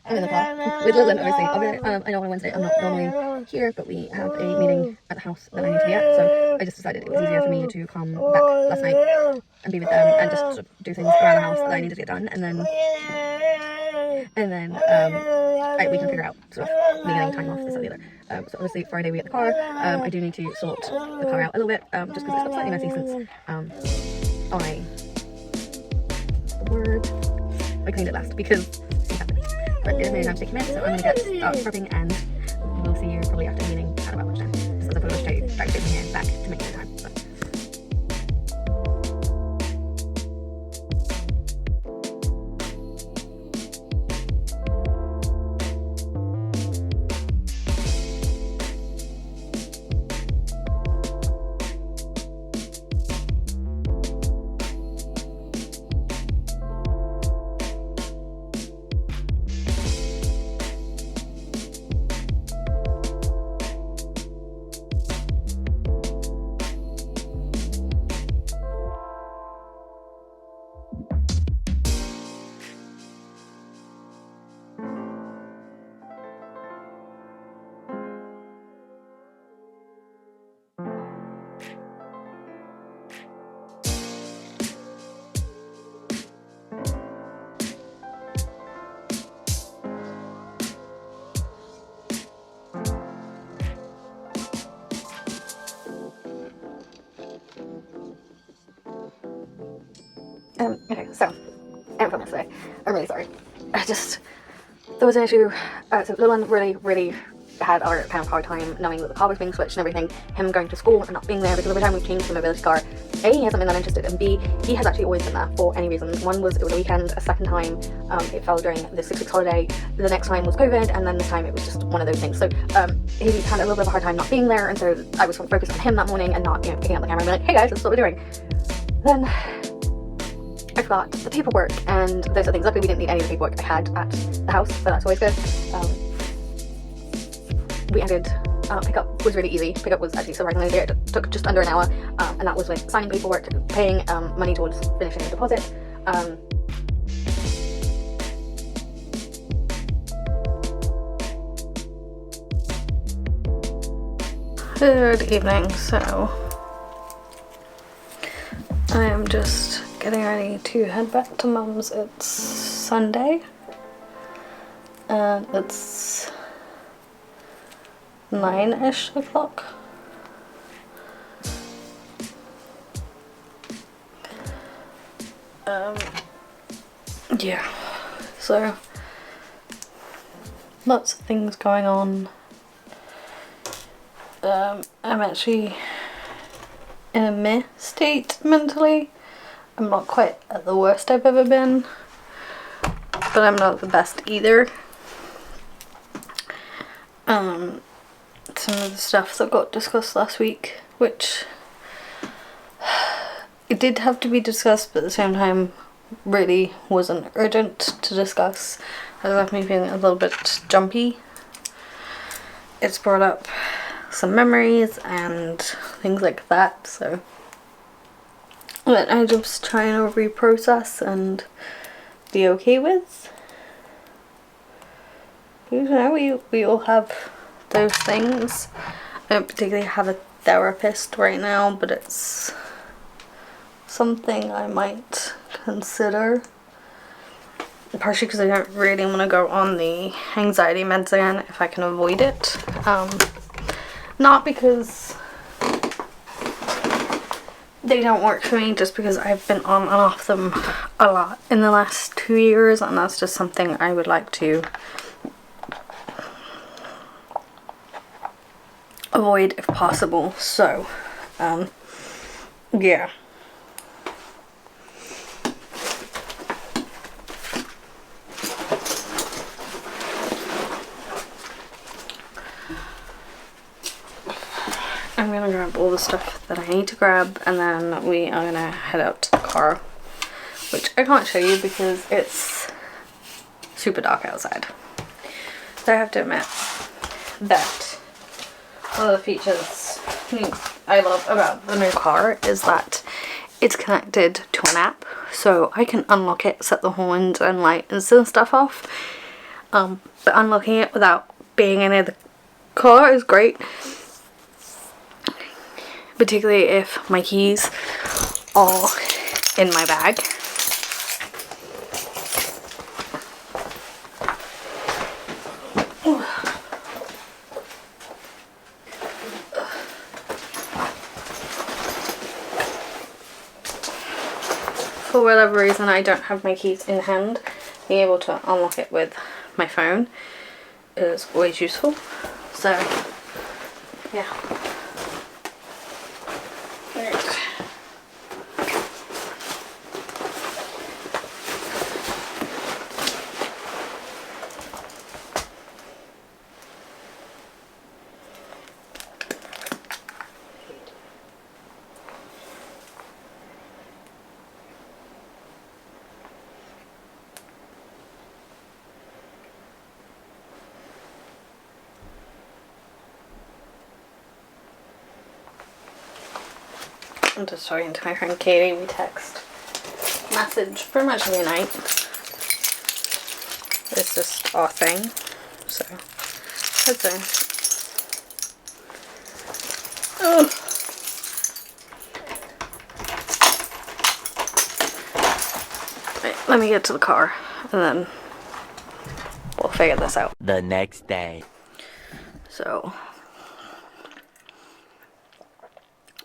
I'm in the car with Lillian, obviously. I'll be there. I know on Wednesday I'm not normally here, but we have a meeting at the house that I need to be at, so I just decided it was easier for me to come back last night and be with them and just sort of do things around the house that I needed to get done, and then we can figure out sort of me getting time off this or the other. So obviously Friday we get the car. I do need to sort the car out a little bit, just because it's got slightly messy since I cleaned it last, because but it has many times to commit, so I'm going to start prepping, and we'll see you probably after the meeting at about lunchtime, just because I've got to start getting here back to make the time. So. Okay, so, I'm from yesterday. I'm really sorry. There was an issue. So Lillian really had our kind of hard time knowing that the car was being switched and everything. Him going to school and not being there, because every time we've changed the mobility car, A, he hasn't been that interested, and B, he has actually always been there for any reason. One was it was a weekend, a second time it fell during the 6 weeks holiday, the next time was COVID, and then this time it was just one of those things. So he had a little bit of a hard time not being there, and so I was focused on him that morning and not, picking up the camera and being like, hey guys, this is what we're doing. Then I forgot the paperwork and those are things. Luckily we didn't need any of the paperwork I had at the house, so that's always good. We ended pickup was really easy. Pickup was actually surprisingly easy. It took just under an hour, and that was with signing paperwork, paying money towards finishing the deposit. Good evening. So I am just getting ready to head back to Mum's. It's Sunday and it's 9-ish o'clock. Yeah, so lots of things going on. I'm actually in a meh state mentally. I'm not quite at the worst I've ever been, but I'm not the best either. Some of the stuff that got discussed last week, which it did have to be discussed, but at the same time really wasn't urgent to discuss. It left me feeling a little bit jumpy. It's brought up some memories and things like that, so that I'm just trying to reprocess and be okay with. You know, we all have those things. I don't particularly have a therapist right now, but it's something I might consider. Partially because I don't really want to go on the anxiety meds again if I can avoid it. Not because they don't work for me, just because I've been on and off them a lot in the last 2 years, and that's just something I would like to avoid if possible. So yeah. I'm gonna grab all the stuff that I need to grab, and then we are gonna head out to the car, which I can't show you because it's super dark outside. So I have to admit that one of the features I love about the new car is that it's connected to an app, so I can unlock it, set the horns and light and stuff off, But unlocking it without being in the car is great, particularly if my keys are in my bag. For whatever reason I don't have my keys in hand, being able to unlock it with my phone is always useful. So yeah. Right. I'm just talking to my friend Katie. We text message pretty much every night. It's just our thing. So that's it. Oh. Right, let me get to the car and then we'll figure this out. The next day. So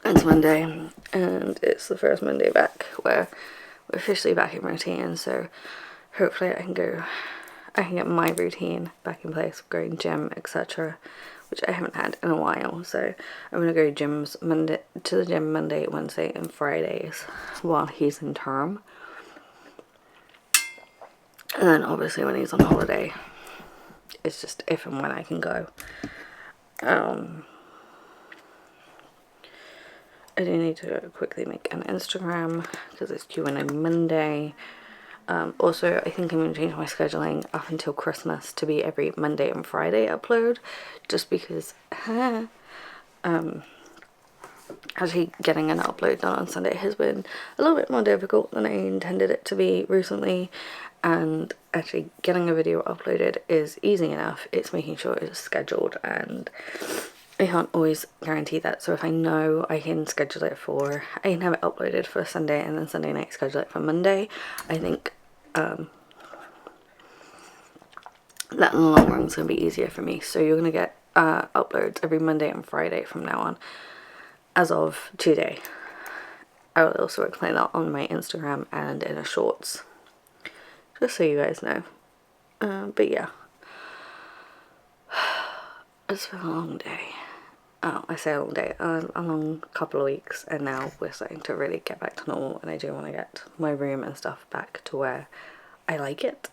it's Monday, and it's the first Monday back where we're officially back in routine, so hopefully I can get my routine back in place, going gym, etc., which I haven't had in a while. So I'm gonna go to the gym Monday, Wednesday and Fridays while he's in term, and then obviously when he's on holiday it's just if and when I can go. I do need to quickly make an Instagram because it's Q&A Monday. Also, I think I'm going to change my scheduling up until Christmas to be every Monday and Friday upload, just because actually getting an upload done on Sunday has been a little bit more difficult than I intended it to be recently, and actually getting a video uploaded is easy enough. It's making sure it's scheduled, and I can't always guarantee that. So if I know I can schedule it for, I can have it uploaded for Sunday and then Sunday night schedule it for Monday, I think that in the long run is going to be easier for me. So you're going to get uploads every Monday and Friday from now on, as of today. I will also explain that on my Instagram and in a shorts, just so you guys know. But yeah, it's been a long day. Oh, I say a long day, a long couple of weeks, and now we're starting to really get back to normal, and I do want to get my room and stuff back to where I like it,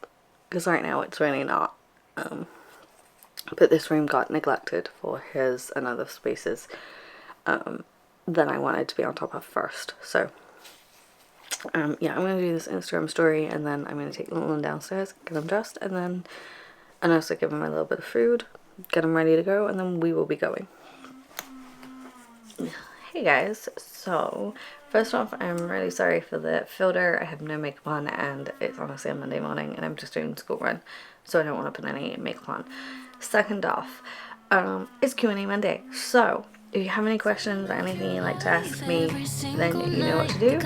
because right now it's really not. But this room got neglected for his and other spaces that I wanted to be on top of first. So yeah, I'm going to do this Instagram story, and then I'm going to take the little one downstairs, get him dressed, and also give him a little bit of food, get him ready to go, and then we will be going. Hey guys, so first off, I'm really sorry for the filter. I have no makeup on, and it's honestly a Monday morning and I'm just doing school run, so I don't want to put any makeup on. Second off, it's Q&A Monday, so if you have any questions or anything you'd like to ask me, then you know what to do.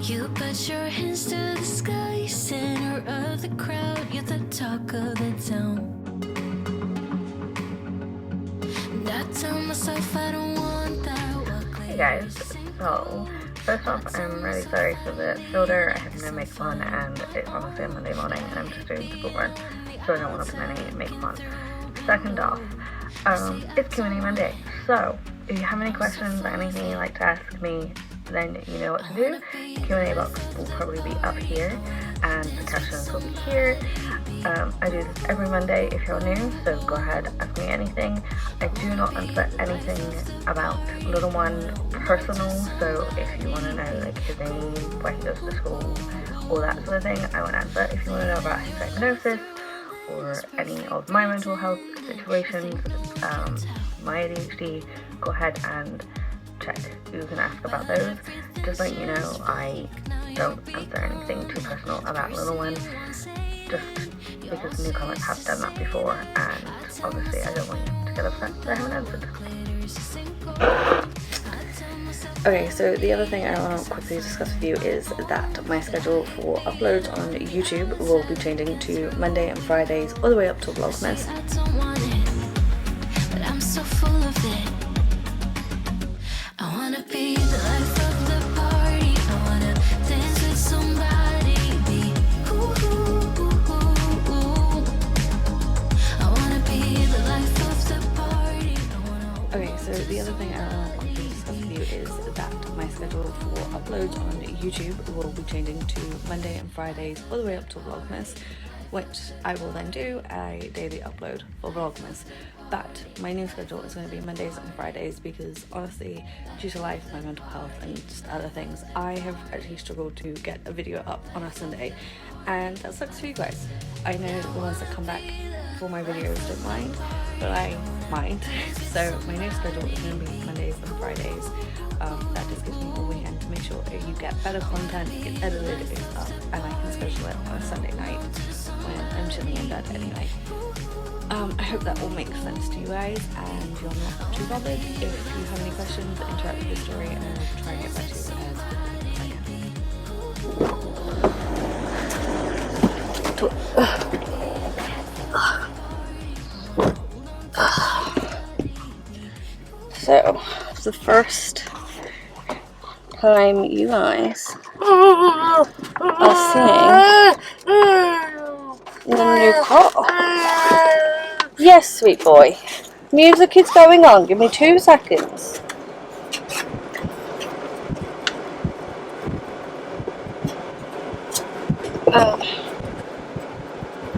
You put your hands to the sky, center of the crowd, you're the talk of the town. Hey guys, so first off, I'm really sorry for the filter. I have no makeup on, and it's honestly a Monday morning and I'm just doing school run, so I don't want to put any makeup on. Second off, it's Q&A Monday, so if you have any questions or anything you'd like to ask me, then you know what to do. Q&A box will probably be up here, and the questions will be here. I do this every Monday if you're new, so go ahead, ask me anything. I do not answer anything about little one personal, so if you want to know like his name, where he goes to school, all that sort of thing, I won't answer. If you want to know about his diagnosis or any of my mental health situations, my ADHD, go ahead and check. You can ask about those. Just like, you know, I don't answer anything too personal about little one, just because new comments have done that before, and obviously I don't want you to get upset that I haven't answered. Okay, so the other thing I want to quickly discuss with you is that my schedule for uploads on YouTube will be changing to Monday and Fridays all the way up to Vlogmas. Okay, so the other thing I want to quickly discuss with you is that my schedule for uploads on YouTube will be changing to Monday and Fridays all the way up to Vlogmas, which I will then do a daily upload for Vlogmas. But my new schedule is going to be Mondays and Fridays because honestly, due to life, my mental health and just other things, I have actually struggled to get a video up on a Sunday, and that sucks for you guys. I know the ones that come back for my videos don't mind, but I mind. So my new schedule is going to be Mondays and Fridays. That just gives me all weekend to make sure that you get better content, it's edited, it's up, and I can schedule it on a Sunday night when I'm chilling in bed anyway. I hope that all makes sense to you guys and you're not too bothered. If you have any questions, interact with the story and I'll try and get back to you as quickly as I can. So, the first time you guys are seeing the new car. Yes, sweet boy. Music is going on. Give me 2 seconds.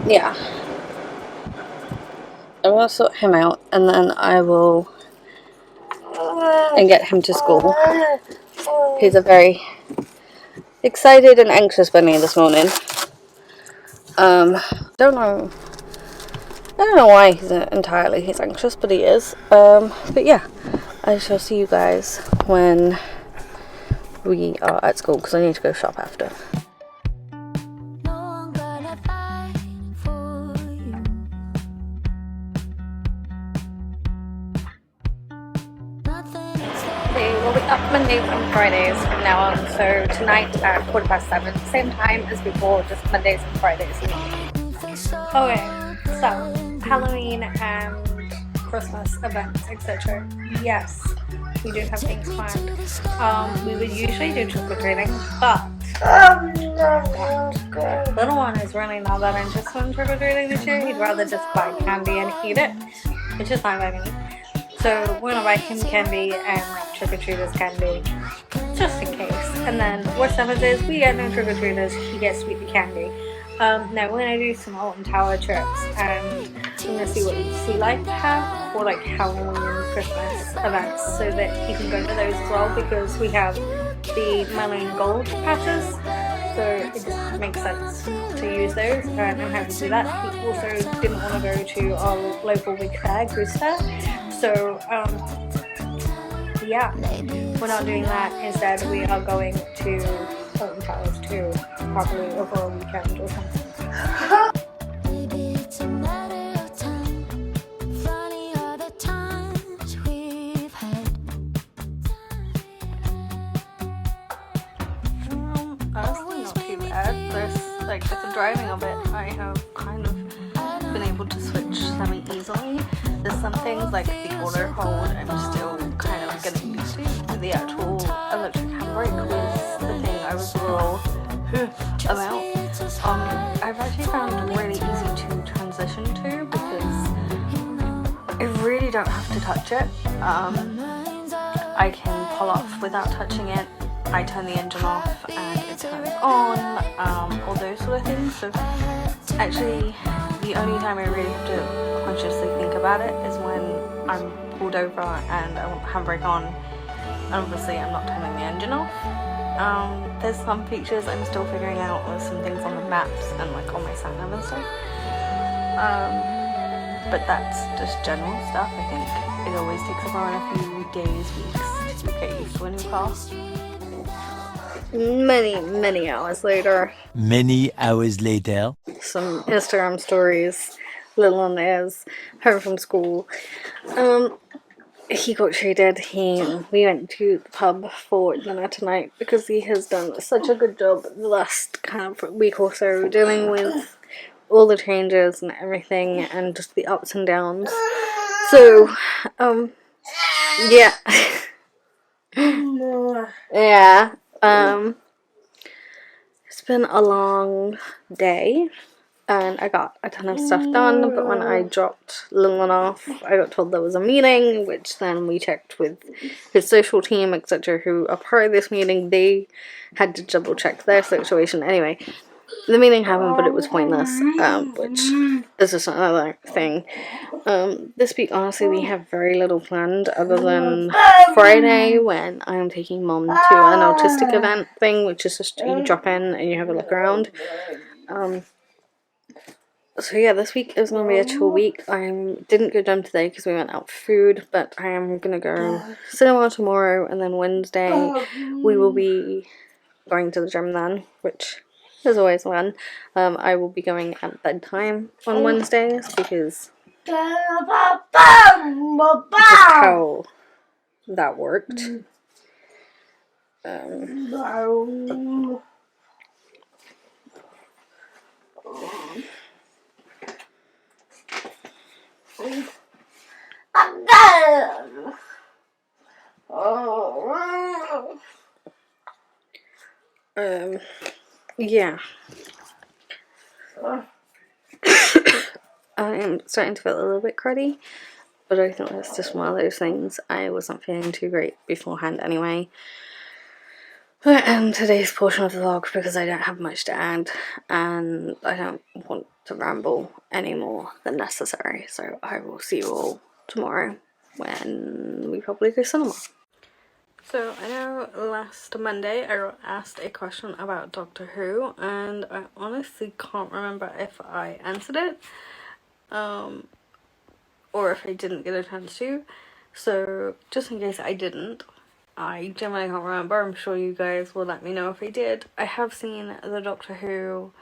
Yeah. I'm gonna sort him out and then I will get him to school. He's a very excited and anxious bunny this morning. I don't know why he's anxious, but he is. But yeah, I shall see you guys when we are at school because I need to go shop after. We'll be up Mondays and Fridays from now on, so tonight at 7:15, same time as before, just Mondays and Fridays. Okay, so Halloween and Christmas events, etc. Yes, we do have things planned. We would usually do trick-or-treating, but little one is really not that interested in trick-or-treating this year. He'd rather just buy candy and eat it, which is fine by me. So we're gonna buy him candy and like trick-or-treaters candy, just in case. And then what happens is we get no trick-or-treaters, he gets sweet candy. Now we're gonna do some Alton Tower trips, and I'm gonna see what sea life have for like Halloween and Christmas events, so that he can go to those as well, because we have the Maroon Gold passes, so it just makes sense to use those, and I'm happy to do that. He also didn't want to go to our local big fair, Goose Fair, so yeah, we're not doing that. Instead, we are going to Alton Towers to probably over a weekend or something. Honestly, not too bad. Like with the driving of it, I have kind of been able to switch semi-easily. There's some things like the auto hold I'm still kind of getting used to. The actual electric handbrake was the thing I was a little about. I've actually found it really easy to transition to because I really don't have to touch it. I can pull off without touching it. I turn the engine off and it turns on, all those sort of things. So actually the only time I really have to consciously think about it is when I'm pulled over and I want the handbrake on, and obviously I'm not turning the engine off. There's some features I'm still figuring out, with some things on the maps and like on my sat-nav and stuff. But that's just general stuff. I think it always takes around a few days, weeks to get used to a new car. Many hours later. Many hours later. Some Instagram stories. Little one is home from school. He got treated. We went to the pub for dinner tonight because he has done such a good job the last kind of week or so dealing with all the changes and everything and just the ups and downs. So, yeah. Yeah. It's been a long day. And I got a ton of stuff done, but when I dropped Lillian off, I got told there was a meeting, which then we checked with his social team, etc., who are part of this meeting. They had to double check their situation. Anyway, the meeting happened, but it was pointless, which is just another thing. This week, honestly, we have very little planned other than Friday, when I'm taking Mom to an autistic event thing, which is just you drop in and you have a look around. So yeah, this week is going to be a chill week. I didn't go gym today because we went out for food, but I am going to go cinema tomorrow, and then Wednesday we will be going to the gym then, which is always fun. I will be going at bedtime on Wednesdays because just how that worked. Yeah. I am starting to feel a little bit cruddy, but I think that's just one of those things. I wasn't feeling too great beforehand anyway. And today's portion of the vlog, because I don't have much to add, and I don't want to ramble any more than necessary, so I will see you all tomorrow when we probably go cinema. So I know last Monday I got asked a question about Doctor Who, and I honestly can't remember if I answered it, or if I didn't get a chance to. So just in case I didn't, I genuinely can't remember. I'm sure you guys will let me know if I did. I have seen the Doctor Who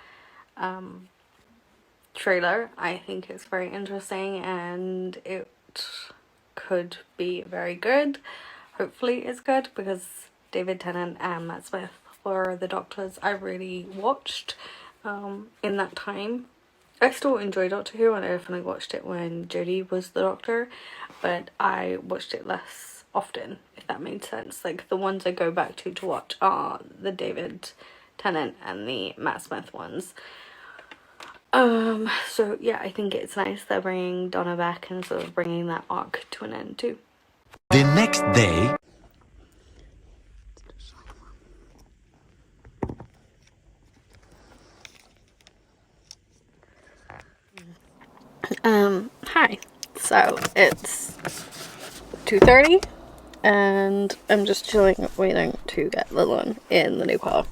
trailer. I think it's very interesting and it could be very good. Hopefully it's good, because David Tennant and Matt Smith were the Doctors I really watched in that time. I still enjoy Doctor Who, and I definitely watched it when Jodie was the Doctor, but I watched it less often, if that made sense. Like, the ones I go back to watch are the David Tennant and the Matt Smith ones. So yeah, I think it's nice they're bringing Donna back and sort of bringing that arc to an end too. The next day. Hi. So it's 2:30 and I'm just chilling, waiting to get Lillian in the new car.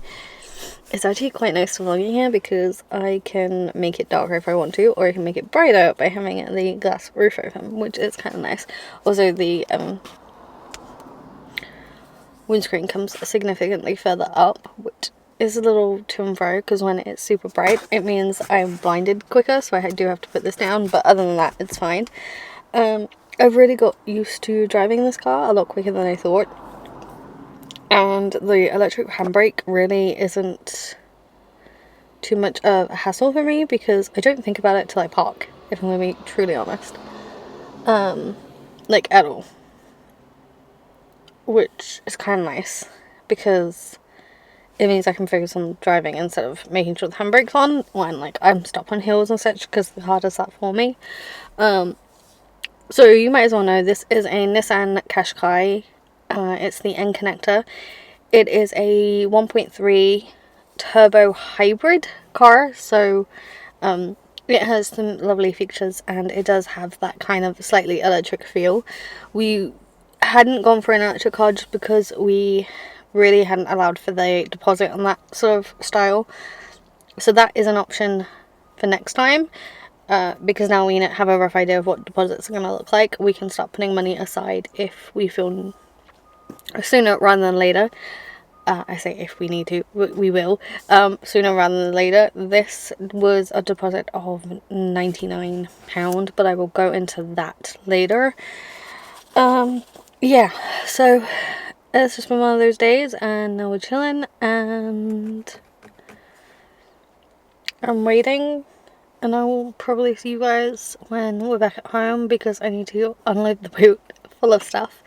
It's actually quite nice to vlogging here because I can make it darker if I want to, or I can make it brighter by having the glass roof open, which is kind of nice. Also, the windscreen comes significantly further up, which is a little to and fro, because when it's super bright it means I'm blinded quicker, so I do have to put this down, but other than that it's fine. I've really got used to driving this car a lot quicker than I thought, and the electric handbrake really isn't too much of a hassle for me because I don't think about it till I park, if I'm going to be truly honest. Like, at all. Which is kind of nice because it means I can focus on driving instead of making sure the handbrake's on when, like, I'm stopped on hills and such, because the car does that for me. So you might as well know this is a Nissan Qashqai. It's the N connector. It is a 1.3 turbo hybrid car, so it has some lovely features and it does have that kind of slightly electric feel. We hadn't gone for an electric car just because we really hadn't allowed for the deposit on that sort of style, so that is an option for next time. Because now we have a rough idea of what deposits are going to look like, we can start putting money aside if we feel sooner rather than later. I say if we need to, we will, sooner rather than later. This was a deposit of £99, but I will go into that later. Yeah, so it's just been one of those days, and now we're chilling, and I'm waiting, and I will probably see you guys when we're back at home, because I need to unload the boot full of stuff,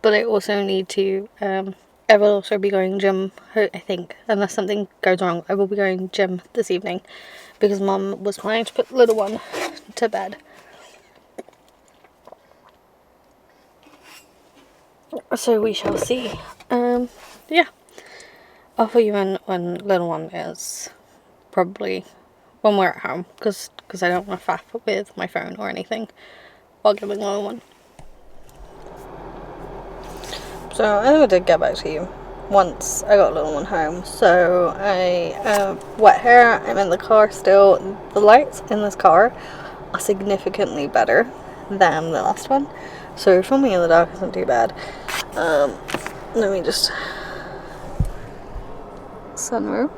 but I also need to, I will also be going gym, I think, unless something goes wrong. I will be going gym this evening, because Mum was planning to put the little one to bed. So we shall see. Yeah. I'll fill you in when little one is, probably when we're at home, because I don't want to faff with my phone or anything while giving little one. So I think I did get back to you once I got little one home. So I wet hair. I'm in the car still. The lights in this car are significantly better than the last one. So filming in the dark isn't too bad. Let me just... Sunroof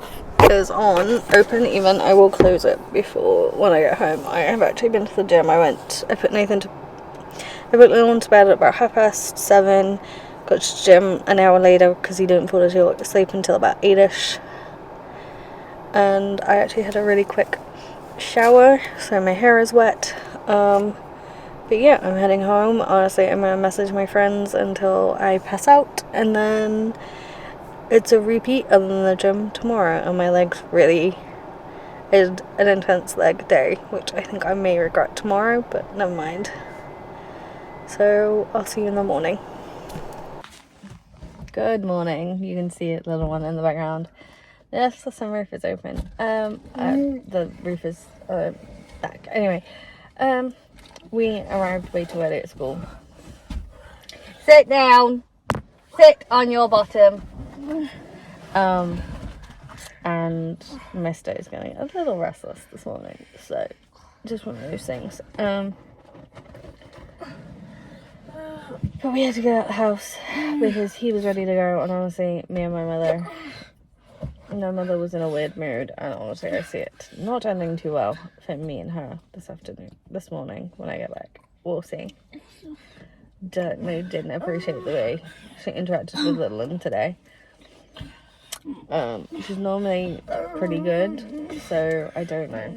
is on, open even. I will close it before when I get home. I have actually been to the gym. I put little one to bed at about 7:30. Got to the gym an hour later because he didn't fall asleep until about 8ish. And I actually had a really quick shower, so my hair is wet. But yeah, I'm heading home. Honestly, I'm gonna message my friends until I pass out, and then it's a repeat other than the gym tomorrow. And my legs really is an intense leg day, which I think I may regret tomorrow, but never mind. So I'll see you in the morning. Good morning. You can see it, little one in the background. Yes, the sunroof is open. The roof is back. Anyway, we arrived way too early at school. Sit down. Sit on your bottom. And Mr. is getting a little restless this morning, so just one of those things. But we had to get out of the house because he was ready to go, and honestly, me and my mother was in a weird mood, and honestly, I see it not ending too well for me and her this morning when I get back. We'll see. Didn't appreciate the way she interacted with little one today. She's normally pretty good, so I don't know.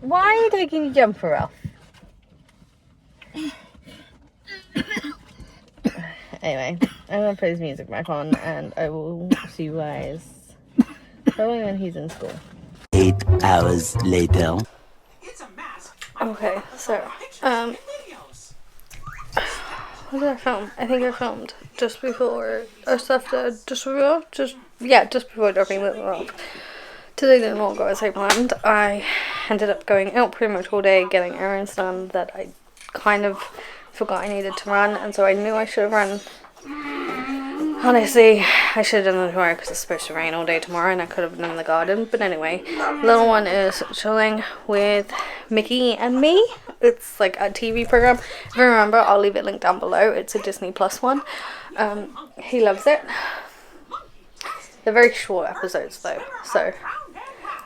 Why are you taking your jumper off? Anyway, I'm gonna put his music back on, and I will see you guys probably when he's in school. 8 hours later. Okay, so, what did I film? I think I filmed just before just before dropping Little off. Today didn't all go as I planned. I ended up going out pretty much all day, getting errands done that I kind of forgot I needed to run, and so I knew I should have run. Honestly, I should have done it tomorrow because it's supposed to rain all day tomorrow, and I could have done in the garden. But anyway, little one is chilling with Mickey and me. It's like a TV program. If you remember, I'll leave it linked down below. It's a Disney Plus one. He loves it. They're very short episodes though, so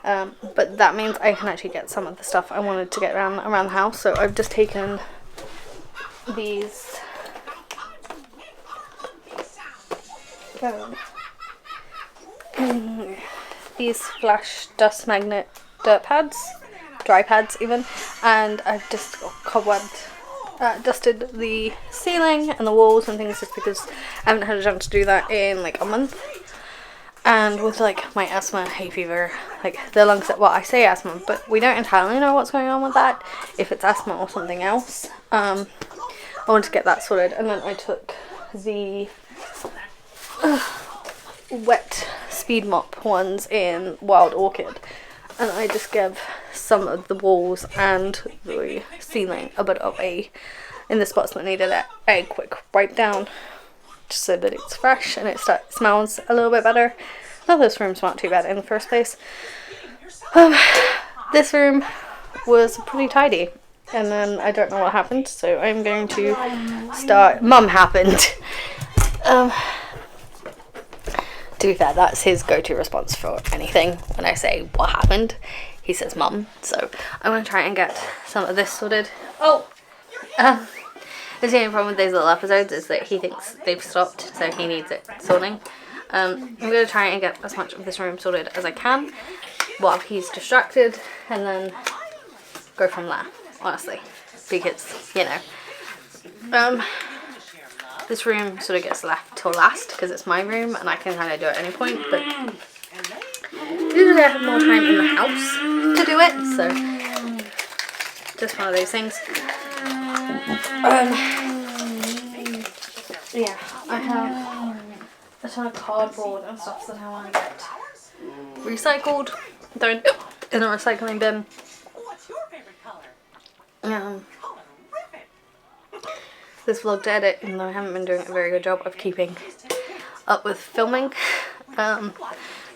but that means I can actually get some of the stuff I wanted to get around the house. So I've just taken these flash dust magnet dirt pads, dry pads even, and I've just dusted the ceiling and the walls and things, just because I haven't had a chance to do that in like a month. And with like my asthma, hay fever, like the lungs that, well, I say asthma, but we don't entirely know what's going on with that, if it's asthma or something else. I wanted to get that sorted, and then I took the wet speed mop ones in Wild Orchid, and I just gave some of the walls and the ceiling a bit of in the spots that needed a quick wipe down, just so that it's fresh and it smells a little bit better. Not this room smelled too bad in the first place. This room was pretty tidy, and then I don't know what happened, so I'm going to start. Mum happened. To be fair, that's his go-to response for anything. When I say what happened, he says mum. So I'm going to try and get some of this sorted. Oh! The only problem with these little episodes is that he thinks they've stopped, so he needs it sorting. I'm going to try and get as much of this room sorted as I can while he's distracted, and then go from there, honestly. Because, you know, this room sort of gets left till last because it's my room and I can kind of do it at any point, but usually I have more time in the house to do it, so just one of those things. Yeah, I have a ton of cardboard and stuff that I want to get recycled. They're in a recycling bin. This vlog to edit, even though I haven't been doing a very good job of keeping up with filming. But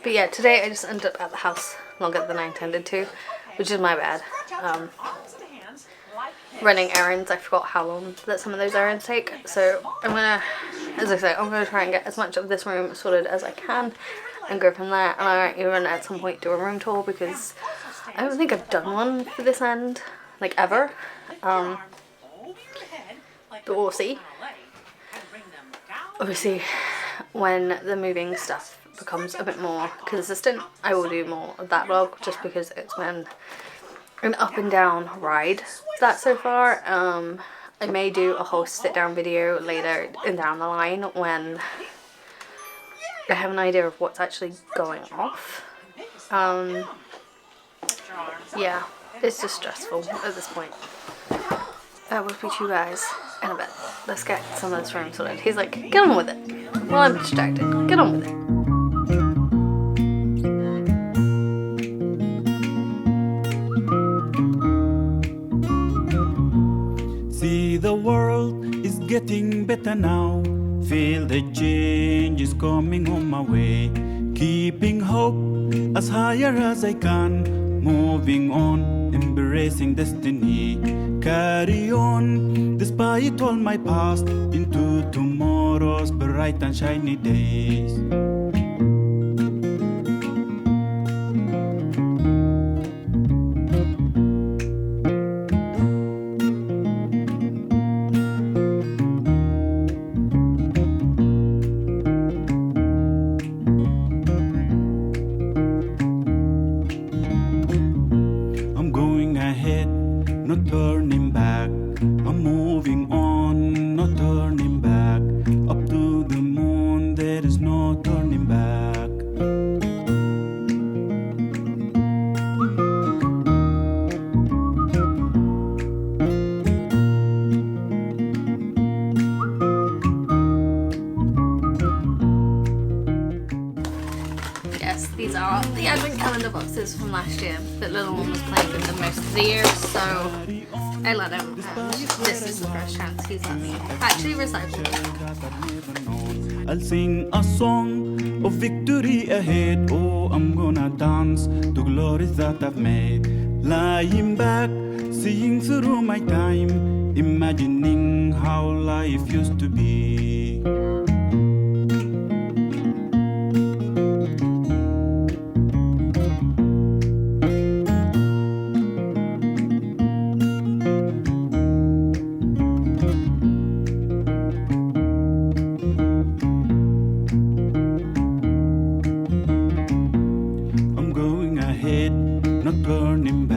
yeah, today I just ended up at the house longer than I intended to, which is my bad. Running errands, I forgot how long that some of those errands take, so I'm gonna, as I say, I'm gonna try and get as much of this room sorted as I can and go from there. And I might even at some point do a room tour, because I don't think I've done one for this end, like, ever. But we'll see. Obviously, when the moving stuff becomes a bit more consistent, I will do more of that vlog, just because it's been an up and down ride that so far. I may do a whole sit down video later and down the line when I have an idea of what's actually going off. Yeah, it's just stressful at this point. That would be you guys in a bit. Let's get some of this room sorted. He's like, get on with it. Well, I'm distracted. Get on with it. See, the world is getting better now. Feel the change is coming on my way. Keeping hope as higher as I can. Moving on, embracing destiny. Carry on, despite all my past, into tomorrow's bright and shiny days. No turning back, I'm moving on, no turning back. Up to the moon, there is no turning back. Yes, these are the advent calendar boxes from last year that little one was playing with them most of the year, so I let him. This is the first chance he's let me actually recycle. I'll sing a song of victory ahead. Oh, I'm gonna dance to glories that I've made. Lying back, seeing through my time, imagining how life used to be. Not turning back.